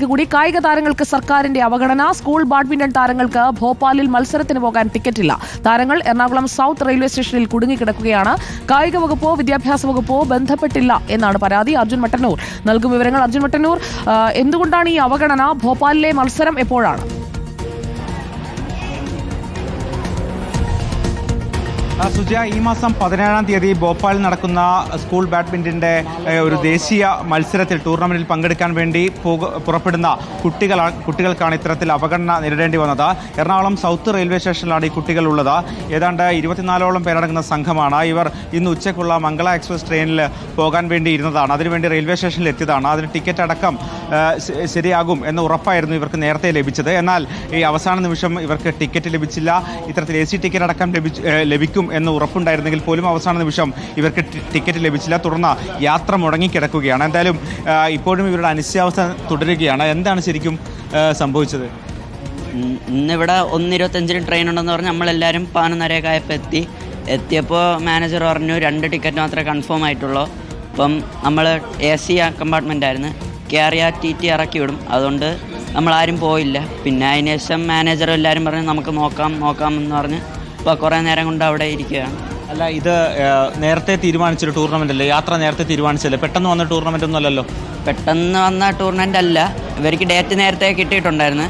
കൂടി കായിക താരങ്ങൾക്ക് സർക്കാരിന്റെ അവഗണന. സ്കൂൾ ബാഡ്മിന്റൺ താരങ്ങൾക്ക് ഭോപ്പാലിൽ മത്സരത്തിന് പോകാൻ ടിക്കറ്റില്ല. താരങ്ങൾ എറണാകുളം സൗത്ത് റെയിൽവേ സ്റ്റേഷനിൽ കുടുങ്ങിക്കിടക്കുകയാണ്. കായിക വകുപ്പോ വിദ്യാഭ്യാസ വകുപ്പോ ബന്ധപ്പെട്ടില്ല എന്നാണ് പരാതി. അർജുൻ മട്ടന്നൂർ നൽകും വിവരങ്ങൾ. അർജുൻ മട്ടന്നൂർ, എന്തുകൊണ്ടാണ് ഈ അവഗണന? ഭോപ്പാലിലെ മത്സരം എപ്പോഴാണ്? സുജയ, ഈ മാസം 17-ാം തീയതി ഭോപ്പാലിൽ നടക്കുന്ന സ്കൂൾ ബാഡ്മിന്റന്റെ ഒരു ദേശീയ മത്സരത്തിൽ ടൂർണമെന്റിൽ പങ്കെടുക്കാൻ വേണ്ടി പുറപ്പെടുന്ന കുട്ടികൾക്കാണ് ഇത്തരത്തിൽ അവഗണന നേരിടേണ്ടി വന്നത്. എറണാകുളം സൗത്ത് റെയിൽവേ സ്റ്റേഷനിലാണ് ഈ കുട്ടികൾ ഉള്ളത്. ഏതാണ്ട് 24ഓളം പേരടങ്ങുന്ന സംഘമാണ്. ഇവർ ഇന്ന് ഉച്ചയ്ക്കുള്ള മംഗള എക്സ്പ്രസ് ട്രെയിനിൽ പോകാൻ വേണ്ടി ഇരുന്നതാണ്. അതിനുവേണ്ടി റെയിൽവേ സ്റ്റേഷനിൽ എത്തിയതാണ്. അതിന് ടിക്കറ്റ് അടക്കം ശരിയാകും എന്ന് ഉറപ്പായിരുന്നു ഇവർക്ക് നേരത്തെ ലഭിച്ചത്. എന്നാൽ ഈ അവസാന നിമിഷം ഇവർക്ക് ടിക്കറ്റ് ലഭിച്ചില്ല. ഇത്തരത്തിൽ AC ടിക്കറ്റ് അടക്കം ലഭിക്കും എന്ന് ഉറപ്പുണ്ടായിരുന്നെങ്കിൽ പോലും അവസാന നിമിഷം ഇവർക്ക് ടിക്കറ്റ് ലഭിച്ചില്ല. തുടർന്ന് യാത്ര മുടങ്ങിക്കിടക്കുകയാണ്. എന്തായാലും ഇപ്പോഴും ഇവരുടെ അനിശ്ചയാവസ്ഥ തുടരുകയാണ്. എന്താണ് ശരിക്കും സംഭവിച്ചത്? ഇന്നിവിടെ 1:25 ട്രെയിൻ ഉണ്ടെന്ന് പറഞ്ഞ് നമ്മളെല്ലാവരും 11:30 എത്തിയപ്പോൾ മാനേജർ പറഞ്ഞു 2 ടിക്കറ്റ് മാത്രമേ കൺഫേം ആയിട്ടുള്ളൂ. അപ്പം നമ്മൾ AC കമ്പാർട്ട്മെൻ്റ് ആയിരുന്നു. കയറിയ TT ഇറക്കി വിടും. അതുകൊണ്ട് നമ്മളാരും പോയില്ല. പിന്നെ അതിന് ശേഷം മാനേജർ എല്ലാവരും പറഞ്ഞ് നമുക്ക് നോക്കാമെന്ന് പറഞ്ഞ് ഇപ്പോൾ കുറേ നേരം കൊണ്ട് അവിടെ ഇരിക്കുകയാണ്. അല്ല, ഇത് നേരത്തെ തീരുമാനിച്ചൊരു ടൂർണമെൻ്റ് അല്ലേ? യാത്ര നേരത്തെ തീരുമാനിച്ചല്ലേ? പെട്ടെന്ന് വന്ന ടൂർണമെൻ്റ് ഒന്നും അല്ലല്ലോ. പെട്ടെന്ന് വന്ന ടൂർണമെൻ്റ് അല്ല. ഇവർക്ക് ഡേറ്റ് നേരത്തെ കിട്ടിയിട്ടുണ്ടായിരുന്നു.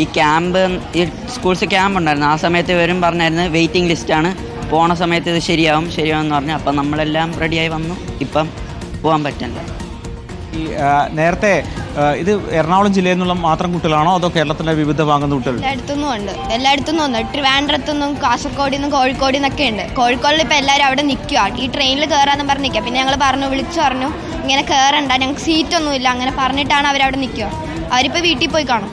ഈ സ്കൂൾസ് ക്യാമ്പ് ഉണ്ടായിരുന്നു. ആ സമയത്ത് ഇവരും പറഞ്ഞായിരുന്നു വെയിറ്റിംഗ് ലിസ്റ്റാണ്, പോണ സമയത്ത് ഇത് ശരിയാവുമെന്ന് പറഞ്ഞു. അപ്പം നമ്മളെല്ലാം റെഡിയായി വന്നു. ഇപ്പം പോകാൻ പറ്റില്ല. ഈ നേരത്തെ ഇത് എറണാകുളം ജില്ലയിൽ നിന്നുള്ള മാത്രം കുട്ടികളാണോ അതോ കേരളത്തിലെ വിവിധ ഭാഗത്തുനിന്ന് കുട്ടികൾ? എല്ലായിടത്തുനിന്നും ഉണ്ട്. ട്രിവാൻഡ്രത്തുനിന്നും കാസർഗോഡിൽ നിന്നും കോഴിക്കോടിൽ നിന്നൊക്കെ ഉണ്ട്. കോഴിക്കോടിൽ ഇപ്പോൾ എല്ലാവരും അവിടെ നിൽക്കുക. ഈ ട്രെയിനിൽ കയറാമെന്ന് പറഞ്ഞ് നിൽക്കുക. പിന്നെ ഞങ്ങൾ വിളിച്ചു പറഞ്ഞു ഇങ്ങനെ കയറണ്ട, ഞങ്ങൾക്ക് സീറ്റൊന്നുമില്ല. അങ്ങനെ പറഞ്ഞിട്ടാണ് അവരവിടെ നിൽക്കുക. അവരിപ്പോൾ വീട്ടിൽ പോയി കാണും.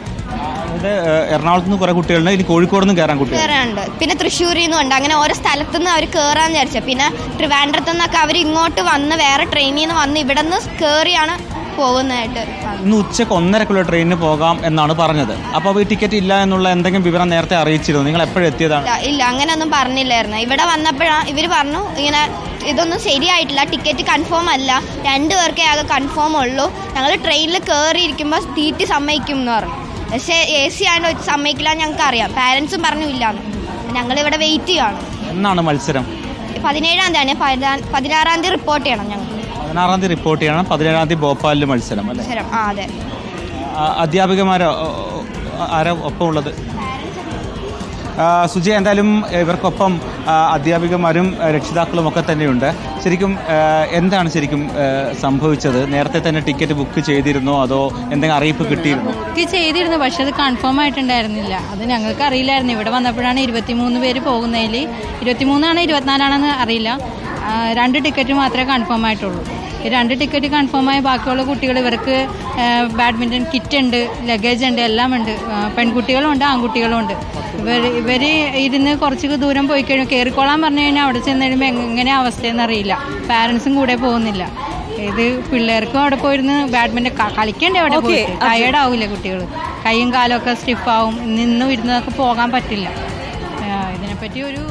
എറണാകുളത്ത് നിന്ന് കുറെ കുട്ടികളുണ്ട്. ഇനി കോഴിക്കോട് നിന്ന് കയറാനുണ്ട്. പിന്നെ തൃശ്ശൂരിൽ നിന്നും ഉണ്ട്. അങ്ങനെ ഓരോ സ്ഥലത്തുനിന്ന് അവർ കയറാന്ന് വിചാരിച്ചത്. പിന്നെ ട്രിവാൻഡ്രത്തു നിന്നൊക്കെ അവർ ഇങ്ങോട്ട് വന്ന് വേറെ ട്രെയിനിൽ നിന്ന് വന്ന് ഇവിടെ നിന്ന് കയറിയാണ് പോകുന്നതായിട്ട്. ഇന്ന് ഉച്ചയ്ക്ക് 1:30 ട്രെയിനിന് പോകാം എന്നാണ് പറഞ്ഞത്. അപ്പോൾ ഈ ടിക്കറ്റ് ഇല്ല എന്നുള്ള എന്തെങ്കിലും വിവരം നേരത്തെ അറിയിച്ചിരുന്നു? നിങ്ങൾ എപ്പോഴും എത്തിയതാണ്? ഇല്ല, അങ്ങനെയൊന്നും പറഞ്ഞില്ലായിരുന്നു. ഇവിടെ വന്നപ്പോഴാണ് ഇവർ പറഞ്ഞു ഇങ്ങനെ ഇതൊന്നും ശരിയായിട്ടില്ല, ടിക്കറ്റ് കൺഫേം അല്ല, 2 പേർക്കേ ആകെ കൺഫേം ഉള്ളൂ. ഞങ്ങൾ ട്രെയിനിൽ കയറിയിരിക്കുമ്പോൾ TT സമ്മതിക്കും എന്ന് പറഞ്ഞു. പക്ഷേ AC ആയതുകൊണ്ട് സമ്മതിക്കില്ല ഞങ്ങൾക്ക് അറിയാം. പാരൻസും പറഞ്ഞു ഇല്ലാന്ന്. ഞങ്ങളിവിടെ വെയിറ്റ് ചെയ്യുകയാണ്. എന്നാണ് മത്സരം? 17-ാം തീയതി. 16-ാം തീയതി റിപ്പോർട്ട് ചെയ്യണം. ഞങ്ങൾ 16-ാം തീയതി റിപ്പോർട്ട് ചെയ്യണം. 17-ാം തീയതി ഭോപ്പാലിൽ മത്സരം അല്ലേ? അതെ. അധ്യാപികമാരോ ആരോ ഒപ്പം ഉള്ളത്? സുജയ, എന്തായാലും ഇവർക്കൊപ്പം അധ്യാപികമാരും രക്ഷിതാക്കളും ഒക്കെ തന്നെയുണ്ട്. ശരിക്കും എന്താണ് സംഭവിച്ചത്? നേരത്തെ തന്നെ ടിക്കറ്റ് ബുക്ക് ചെയ്തിരുന്നോ അതോ എന്തെങ്കിലും അറിയിപ്പ് കിട്ടിയിരുന്നോ? ബുക്ക് ചെയ്തിരുന്നു, പക്ഷെ അത് കൺഫേം ആയിട്ടുണ്ടായിരുന്നില്ല. അത് ഞങ്ങൾക്ക് അറിയില്ലായിരുന്നു. ഇവിടെ വന്നപ്പോഴാണ് 23 പേര് പോകുന്നതിൽ 23 ആണോ 24 അറിയില്ല. 2 ടിക്കറ്റ് മാത്രമേ കൺഫേം ആയിട്ടുള്ളൂ. ഈ 2 ടിക്കറ്റ് കൺഫേമായ ബാക്കിയുള്ള കുട്ടികൾ ഇവർക്ക് ബാഡ്മിൻ്റൺ കിറ്റ് ഉണ്ട്, ലഗേജ് ഉണ്ട്, എല്ലാം ഉണ്ട്. പെൺകുട്ടികളും ഉണ്ട്, ആൺകുട്ടികളും ഉണ്ട്. ഇവർ ഇരുന്ന് കുറച്ച് ദൂരം പോയി കഴിഞ്ഞാൽ കയറിക്കോളാൻ പറഞ്ഞു കഴിഞ്ഞാൽ അവിടെ ചെന്ന് കഴിയുമ്പോൾ എങ്ങനെ അവസ്ഥയെന്ന് അറിയില്ല. പാരൻസും കൂടെ പോകുന്നില്ല. ഇത് പിള്ളേർക്കും അവിടെ പോയിരുന്ന് ബാഡ്മിൻ്റൺ കളിക്കേണ്ടേ? അവിടെ പോയി ടയേർഡാവില്ല കുട്ടികൾ. കൈയും കാലും ഒക്കെ സ്റ്റിഫാവും. നിന്നും ഇരുന്നതൊക്കെ പോകാൻ പറ്റില്ല. ഇതിനെപ്പറ്റി ഒരു